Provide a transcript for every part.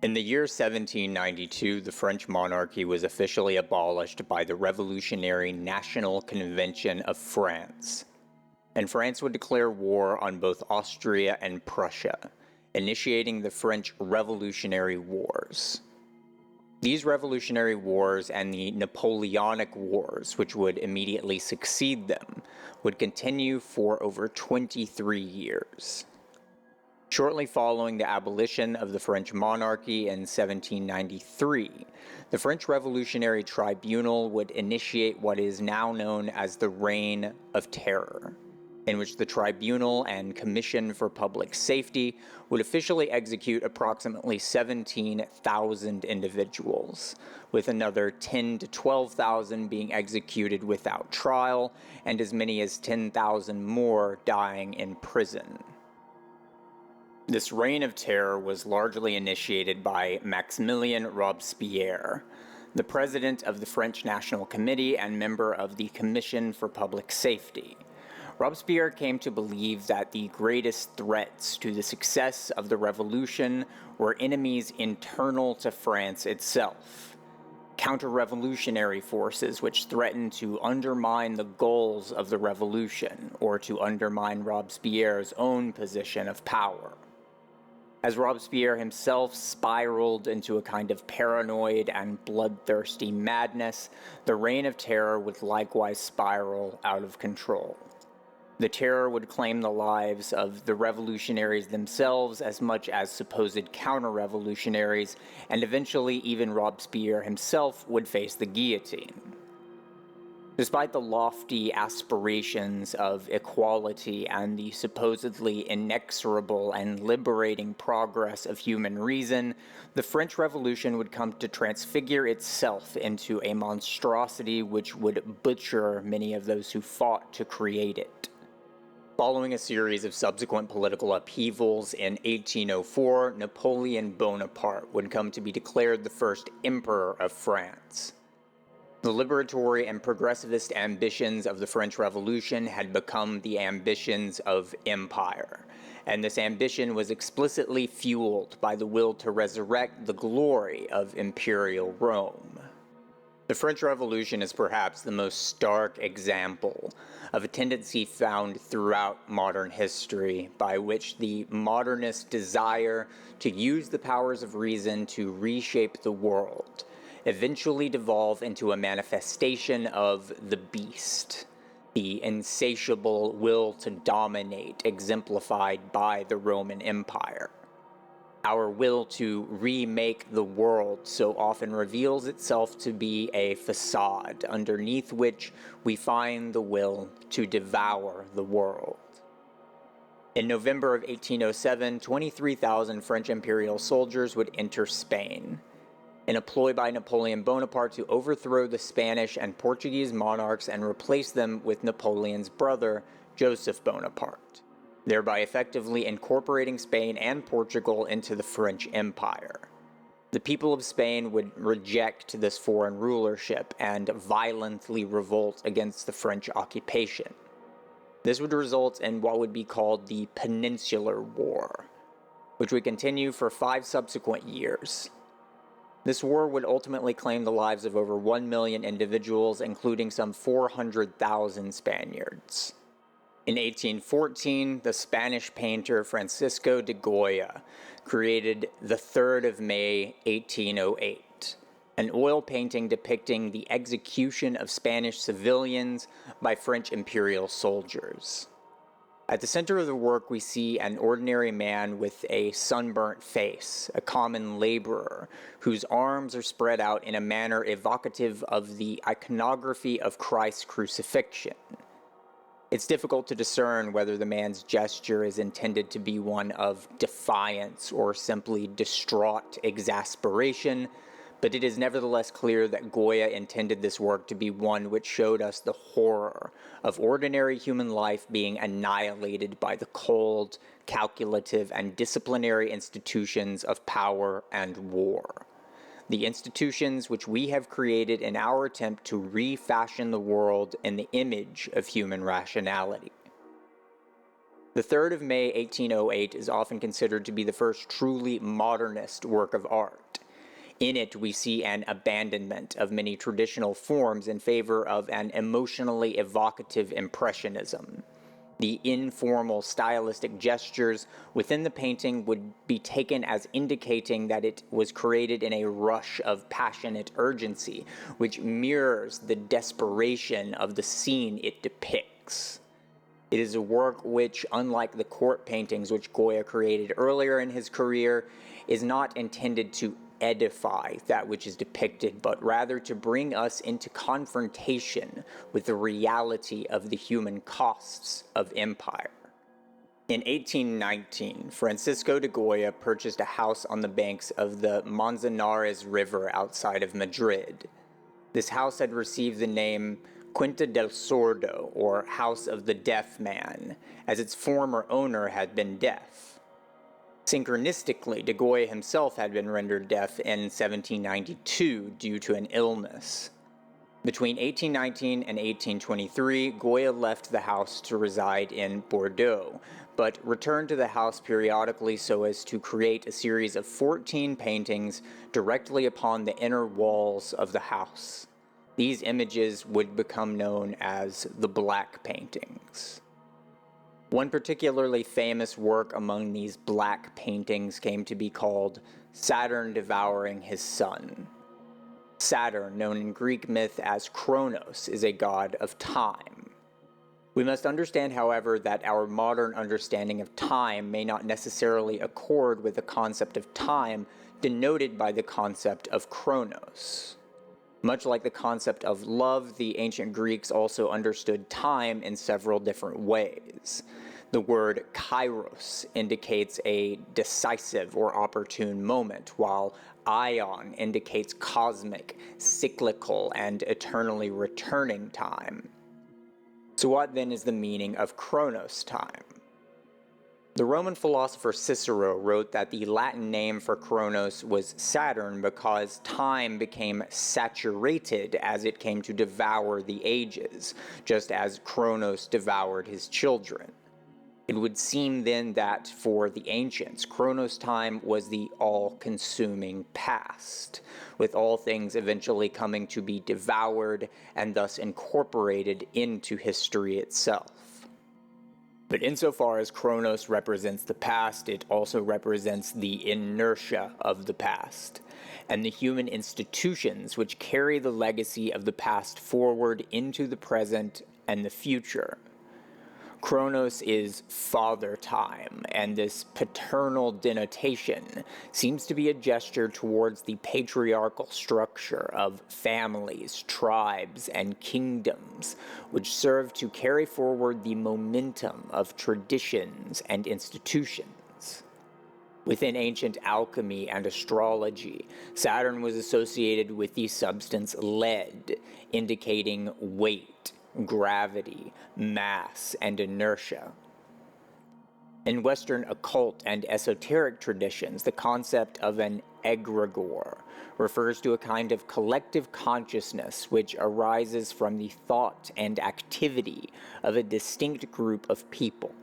In the year 1792, the French monarchy was officially abolished by the Revolutionary National Convention of France, and France would declare war on both Austria and Prussia, initiating the French Revolutionary Wars. These Revolutionary Wars and the Napoleonic Wars, which would immediately succeed them, would continue for over 23 years. Shortly following the abolition of the French monarchy in 1793, the French Revolutionary Tribunal would initiate what is now known as the Reign of Terror, in which the Tribunal and Commission for Public Safety would officially execute approximately 17,000 individuals, with another 10 to 12,000 being executed without trial, and as many as 10,000 more dying in prison. This reign of terror was largely initiated by Maximilien Robespierre, the president of the French National Committee and member of the Commission for Public Safety. Robespierre came to believe that the greatest threats to the success of the revolution were enemies internal to France itself. Counter-revolutionary forces which threatened to undermine the goals of the revolution or to undermine Robespierre's own position of power. As Robespierre himself spiraled into a kind of paranoid and bloodthirsty madness, the Reign of Terror would likewise spiral out of control. The terror would claim the lives of the revolutionaries themselves as much as supposed counter-revolutionaries, and eventually even Robespierre himself would face the guillotine. Despite the lofty aspirations of equality and the supposedly inexorable and liberating progress of human reason, the French Revolution would come to transfigure itself into a monstrosity which would butcher many of those who fought to create it. Following a series of subsequent political upheavals, in 1804, Napoleon Bonaparte would come to be declared the first Emperor of France. The liberatory and progressivist ambitions of the French Revolution had become the ambitions of empire, and this ambition was explicitly fueled by the will to resurrect the glory of imperial Rome. The French Revolution is perhaps the most stark example of a tendency found throughout modern history by which the modernist desire to use the powers of reason to reshape the world eventually devolve into a manifestation of the beast, the insatiable will to dominate exemplified by the Roman Empire. Our will to remake the world so often reveals itself to be a facade underneath which we find the will to devour the world. In November of 1807, 23,000 French imperial soldiers would enter Spain, in a ploy by Napoleon Bonaparte to overthrow the Spanish and Portuguese monarchs and replace them with Napoleon's brother, Joseph Bonaparte, thereby effectively incorporating Spain and Portugal into the French Empire. The people of Spain would reject this foreign rulership and violently revolt against the French occupation. This would result in what would be called the Peninsular War, which would continue for 5 subsequent years. This war would ultimately claim the lives of over 1 million individuals, including some 400,000 Spaniards. In 1814, the Spanish painter Francisco de Goya created the 3rd of May, 1808, an oil painting depicting the execution of Spanish civilians by French imperial soldiers. At the center of the work, we see an ordinary man with a sunburnt face, a common laborer, whose arms are spread out in a manner evocative of the iconography of Christ's crucifixion. It's difficult to discern whether the man's gesture is intended to be one of defiance or simply distraught exasperation, but it is nevertheless clear that Goya intended this work to be one which showed us the horror of ordinary human life being annihilated by the cold, calculative, and disciplinary institutions of power and war. The institutions which we have created in our attempt to refashion the world in the image of human rationality. The 3rd of May 1808 is often considered to be the first truly modernist work of art. In it, we see an abandonment of many traditional forms in favor of an emotionally evocative impressionism. The informal stylistic gestures within the painting would be taken as indicating that it was created in a rush of passionate urgency, which mirrors the desperation of the scene it depicts. It is a work which, unlike the court paintings which Goya created earlier in his career, is not intended to edify that which is depicted, but rather to bring us into confrontation with the reality of the human costs of empire. In 1819, Francisco de Goya purchased a house on the banks of the Manzanares River outside of Madrid. This house had received the name Quinta del Sordo, or House of the Deaf Man, as its former owner had been deaf. Synchronistically, de Goya himself had been rendered deaf in 1792 due to an illness. Between 1819 and 1823, Goya left the house to reside in Bordeaux, but returned to the house periodically so as to create a series of 14 paintings directly upon the inner walls of the house. These images would become known as the Black Paintings. One particularly famous work among these black paintings came to be called Saturn Devouring His Son. Saturn, known in Greek myth as Kronos, is a god of time. We must understand, however, that our modern understanding of time may not necessarily accord with the concept of time denoted by the concept of Kronos. Much like the concept of love, the ancient Greeks also understood time in several different ways. The word kairos indicates a decisive or opportune moment, while aion indicates cosmic, cyclical, and eternally returning time. So what then is the meaning of Kronos time? The Roman philosopher Cicero wrote that the Latin name for Kronos was Saturn because time became saturated as it came to devour the ages, just as Kronos devoured his children. It would seem then that for the ancients, Kronos time was the all-consuming past, with all things eventually coming to be devoured and thus incorporated into history itself. But insofar as Kronos represents the past, it also represents the inertia of the past, and the human institutions which carry the legacy of the past forward into the present and the future. Kronos is father time, and this paternal denotation seems to be a gesture towards the patriarchal structure of families, tribes, and kingdoms, which serve to carry forward the momentum of traditions and institutions. Within ancient alchemy and astrology, Saturn was associated with the substance lead, indicating weight, gravity, mass, and inertia. In Western occult and esoteric traditions, the concept of an egregore refers to a kind of collective consciousness which arises from the thought and activity of a distinct group of people.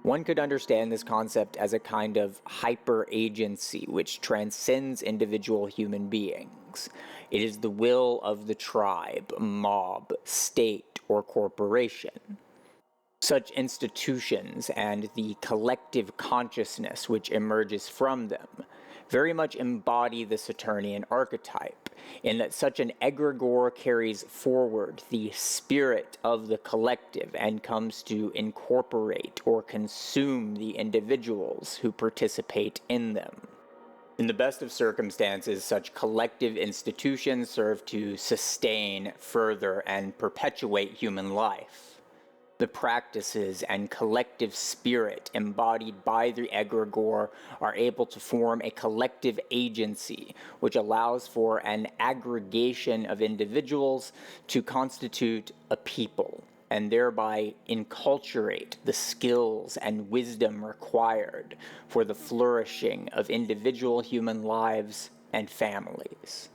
One could understand this concept as a kind of hyper-agency which transcends individual human beings. It is the will of the tribe, mob, state, or corporation. Such institutions and the collective consciousness which emerges from them very much embody the Saturnian archetype, in that such an egregore carries forward the spirit of the collective and comes to incorporate or consume the individuals who participate in them. In the best of circumstances, such collective institutions serve to sustain, further, and perpetuate human life. The practices and collective spirit embodied by the egregore are able to form a collective agency, which allows for an aggregation of individuals to constitute a people, and thereby enculturate the skills and wisdom required for the flourishing of individual human lives and families.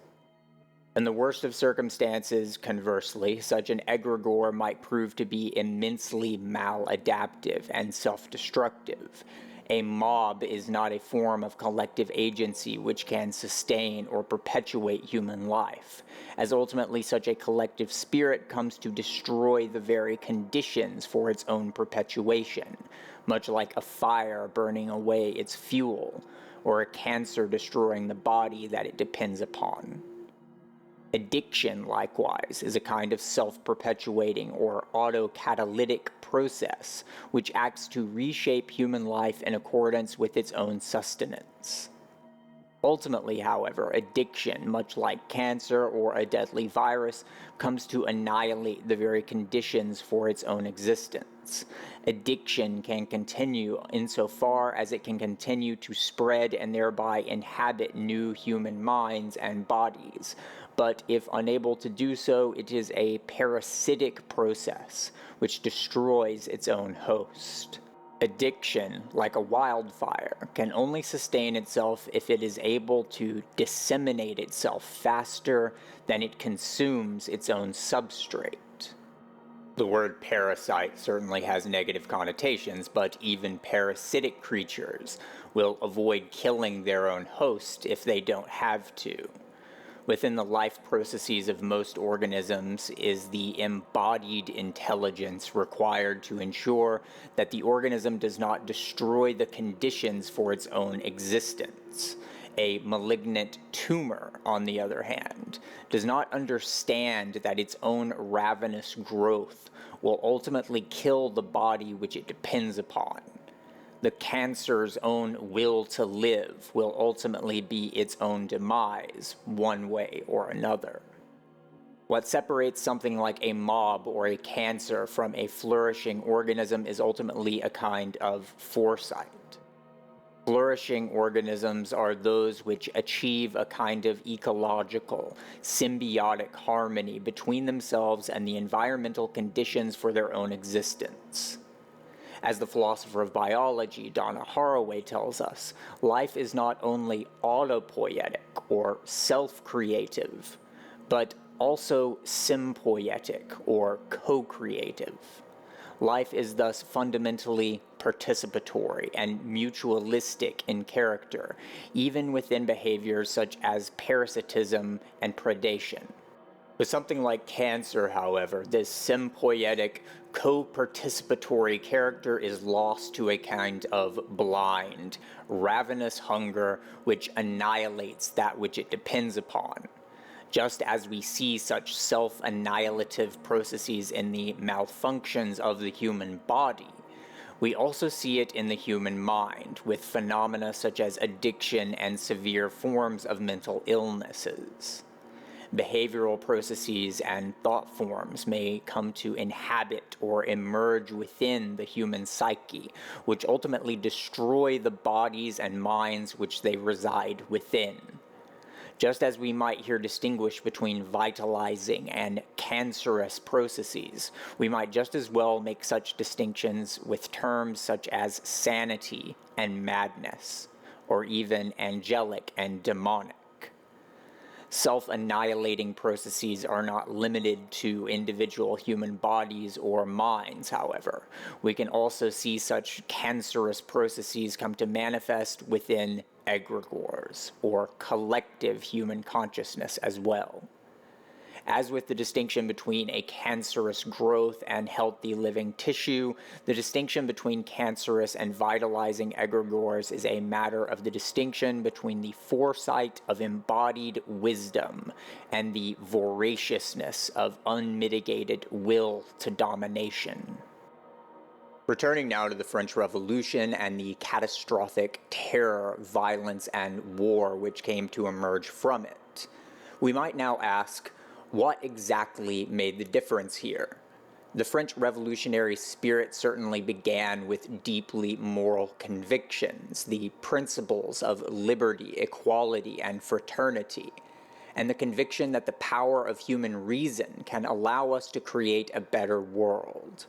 In the worst of circumstances, conversely, such an egregore might prove to be immensely maladaptive and self-destructive. A mob is not a form of collective agency which can sustain or perpetuate human life, as ultimately such a collective spirit comes to destroy the very conditions for its own perpetuation, much like a fire burning away its fuel, or a cancer destroying the body that it depends upon. Addiction, likewise, is a kind of self-perpetuating or autocatalytic process which acts to reshape human life in accordance with its own sustenance. Ultimately, however, addiction, much like cancer or a deadly virus, comes to annihilate the very conditions for its own existence. Addiction can continue insofar as it can continue to spread and thereby inhabit new human minds and bodies. But if unable to do so, it is a parasitic process which destroys its own host. Addiction, like a wildfire, can only sustain itself if it is able to disseminate itself faster than it consumes its own substrate. The word parasite certainly has negative connotations, but even parasitic creatures will avoid killing their own host if they don't have to. Within the life processes of most organisms is the embodied intelligence required to ensure that the organism does not destroy the conditions for its own existence. A malignant tumor, on the other hand, does not understand that its own ravenous growth will ultimately kill the body which it depends upon. The cancer's own will to live will ultimately be its own demise, one way or another. What separates something like a mob or a cancer from a flourishing organism is ultimately a kind of foresight. Flourishing organisms are those which achieve a kind of ecological, symbiotic harmony between themselves and the environmental conditions for their own existence. As the philosopher of biology, Donna Haraway, tells us, life is not only autopoietic, or self-creative, but also sympoietic, or co-creative. Life is thus fundamentally participatory and mutualistic in character, even within behaviors such as parasitism and predation. With something like cancer, however, this sympoietic, co-participatory character is lost to a kind of blind, ravenous hunger which annihilates that which it depends upon. Just as we see such self-annihilative processes in the malfunctions of the human body, we also see it in the human mind, with phenomena such as addiction and severe forms of mental illnesses. Behavioral processes and thought forms may come to inhabit or emerge within the human psyche, which ultimately destroy the bodies and minds which they reside within. Just as we might here distinguish between vitalizing and cancerous processes, we might just as well make such distinctions with terms such as sanity and madness, or even angelic and demonic. Self-annihilating processes are not limited to individual human bodies or minds, however. We can also see such cancerous processes come to manifest within egregores, or collective human consciousness as well. As with the distinction between a cancerous growth and healthy living tissue, the distinction between cancerous and vitalizing egregores is a matter of the distinction between the foresight of embodied wisdom and the voraciousness of unmitigated will to domination. Returning now to the French Revolution and the catastrophic terror, violence, and war which came to emerge from it, we might now ask, what exactly made the difference here? The French revolutionary spirit certainly began with deeply moral convictions, the principles of liberty, equality, and fraternity, and the conviction that the power of human reason can allow us to create a better world.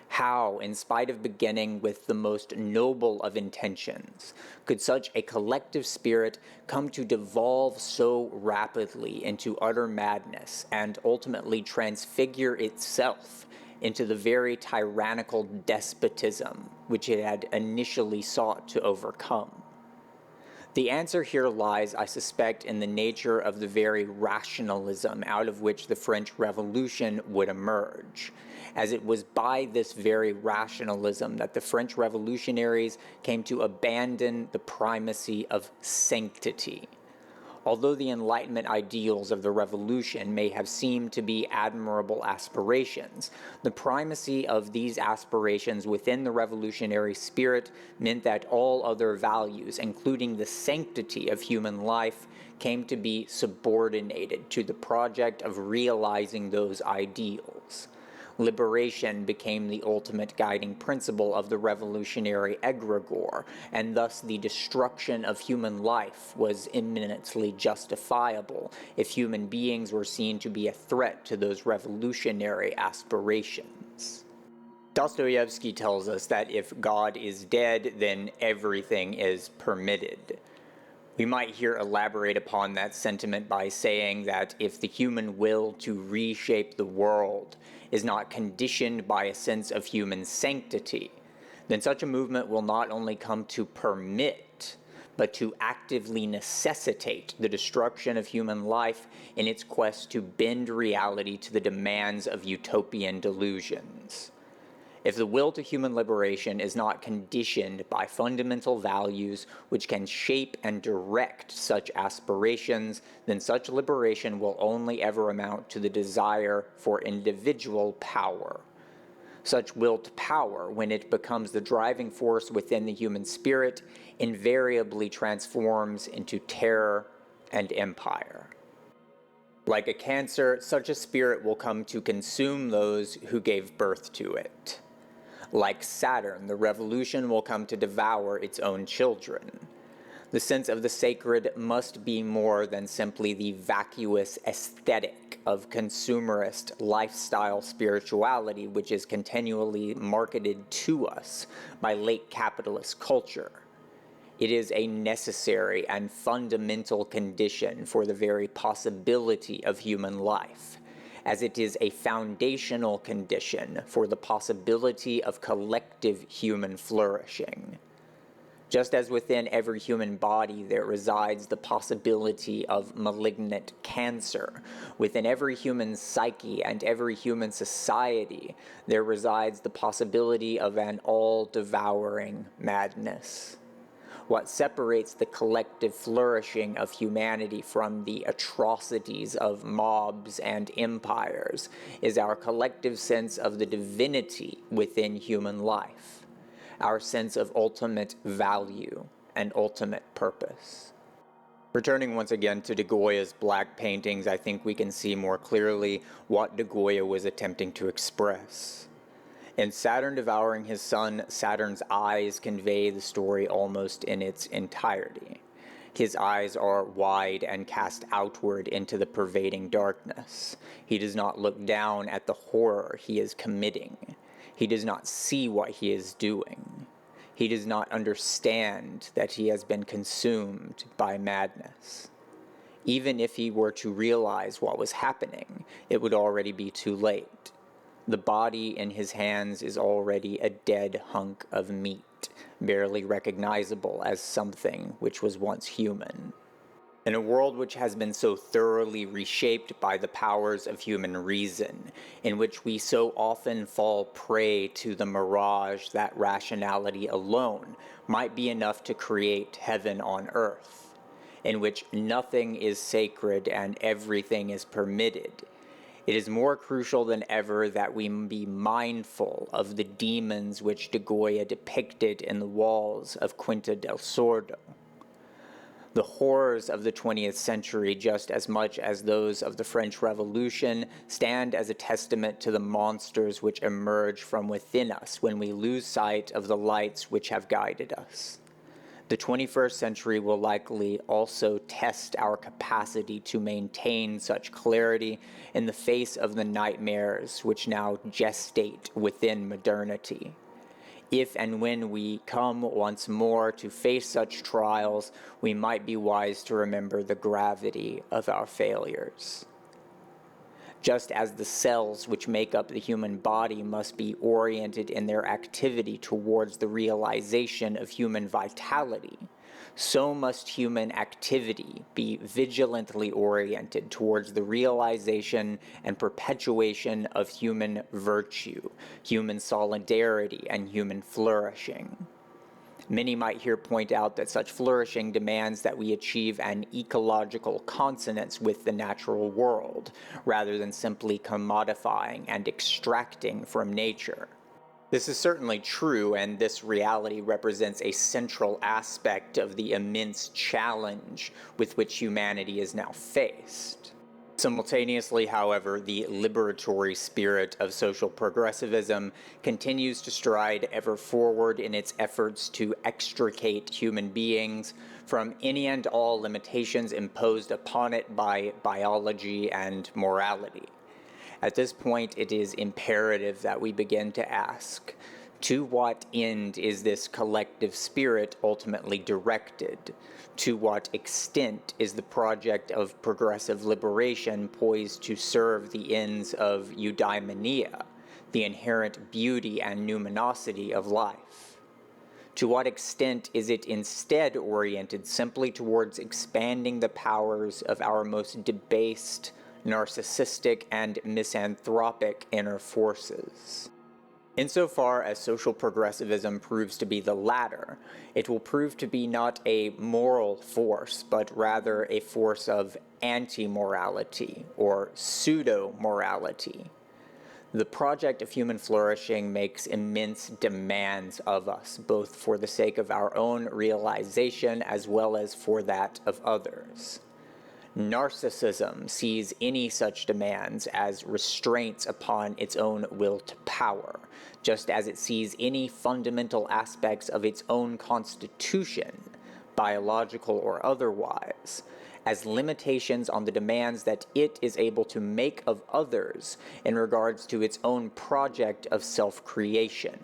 How, in spite of beginning with the most noble of intentions, could such a collective spirit come to devolve so rapidly into utter madness and ultimately transfigure itself into the very tyrannical despotism which it had initially sought to overcome? The answer here lies, I suspect, in the nature of the very rationalism out of which the French Revolution would emerge, as it was by this very rationalism that the French revolutionaries came to abandon the primacy of sanctity. Although the Enlightenment ideals of the Revolution may have seemed to be admirable aspirations, the primacy of these aspirations within the revolutionary spirit meant that all other values, including the sanctity of human life, came to be subordinated to the project of realizing those ideals. Liberation became the ultimate guiding principle of the revolutionary Egregore, and thus the destruction of human life was eminently justifiable if human beings were seen to be a threat to those revolutionary aspirations. Dostoevsky tells us that if God is dead, then everything is permitted. We might here elaborate upon that sentiment by saying that if the human will to reshape the world is not conditioned by a sense of human sanctity, then such a movement will not only come to permit, but to actively necessitate the destruction of human life in its quest to bend reality to the demands of utopian delusions. If the will to human liberation is not conditioned by fundamental values which can shape and direct such aspirations, then such liberation will only ever amount to the desire for individual power. Such will to power, when it becomes the driving force within the human spirit, invariably transforms into terror and empire. Like a cancer, such a spirit will come to consume those who gave birth to it. Like Saturn, the revolution will come to devour its own children. The sense of the sacred must be more than simply the vacuous aesthetic of consumerist lifestyle spirituality which is continually marketed to us by late capitalist culture. It is a necessary and fundamental condition for the very possibility of human life, as it is a foundational condition for the possibility of collective human flourishing. Just as within every human body there resides the possibility of malignant cancer, within every human psyche and every human society there resides the possibility of an all-devouring madness. What separates the collective flourishing of humanity from the atrocities of mobs and empires is our collective sense of the divinity within human life, our sense of ultimate value and ultimate purpose. Returning once again to de Goya's black paintings, I think we can see more clearly what de Goya was attempting to express. In Saturn devouring his son, Saturn's eyes convey the story almost in its entirety. His eyes are wide and cast outward into the pervading darkness. He does not look down at the horror he is committing. He does not see what he is doing. He does not understand that he has been consumed by madness. Even if he were to realize what was happening, it would already be too late. The body in his hands is already a dead hunk of meat, barely recognizable as something which was once human. In a world which has been so thoroughly reshaped by the powers of human reason, in which we so often fall prey to the mirage that rationality alone might be enough to create heaven on earth, in which nothing is sacred and everything is permitted, it is more crucial than ever that we be mindful of the demons which de Goya depicted in the walls of Quinta del Sordo. The horrors of the 20th century, just as much as those of the French Revolution, stand as a testament to the monsters which emerge from within us when we lose sight of the lights which have guided us. The 21st century will likely also test our capacity to maintain such clarity in the face of the nightmares which now gestate within modernity. If and when we come once more to face such trials, we might be wise to remember the gravity of our failures. Just as the cells which make up the human body must be oriented in their activity towards the realization of human vitality, so must human activity be vigilantly oriented towards the realization and perpetuation of human virtue, human solidarity, and human flourishing. Many might here point out that such flourishing demands that we achieve an ecological consonance with the natural world, rather than simply commodifying and extracting from nature. This is certainly true, and this reality represents a central aspect of the immense challenge with which humanity is now faced. Simultaneously, however, the liberatory spirit of social progressivism continues to stride ever forward in its efforts to extricate human beings from any and all limitations imposed upon it by biology and morality. At this point, it is imperative that we begin to ask, to what end is this collective spirit ultimately directed? To what extent is the project of progressive liberation poised to serve the ends of eudaimonia, the inherent beauty and numinosity of life? To what extent is it instead oriented simply towards expanding the powers of our most debased, narcissistic, and misanthropic inner forces? Insofar as social progressivism proves to be the latter, it will prove to be not a moral force, but rather a force of anti-morality, or pseudo-morality. The project of human flourishing makes immense demands of us, both for the sake of our own realization as well as for that of others. Narcissism sees any such demands as restraints upon its own will to power, just as it sees any fundamental aspects of its own constitution, biological or otherwise, as limitations on the demands that it is able to make of others in regards to its own project of self-creation.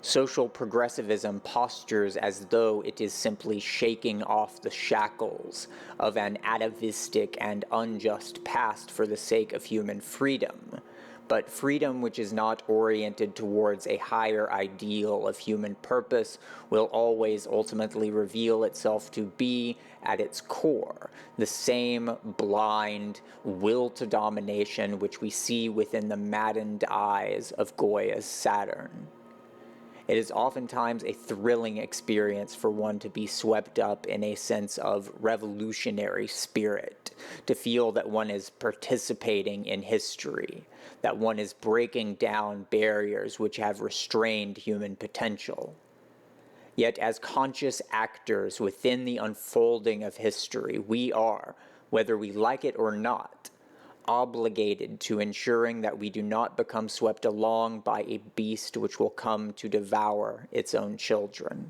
Social progressivism postures as though it is simply shaking off the shackles of an atavistic and unjust past for the sake of human freedom, but freedom which is not oriented towards a higher ideal of human purpose will always ultimately reveal itself to be, at its core, the same blind will to domination which we see within the maddened eyes of Goya's Saturn. It is oftentimes a thrilling experience for one to be swept up in a sense of revolutionary spirit, to feel that one is participating in history, that one is breaking down barriers which have restrained human potential. Yet as conscious actors within the unfolding of history, we are, whether we like it or not, obligated to ensuring that we do not become swept along by a beast which will come to devour its own children.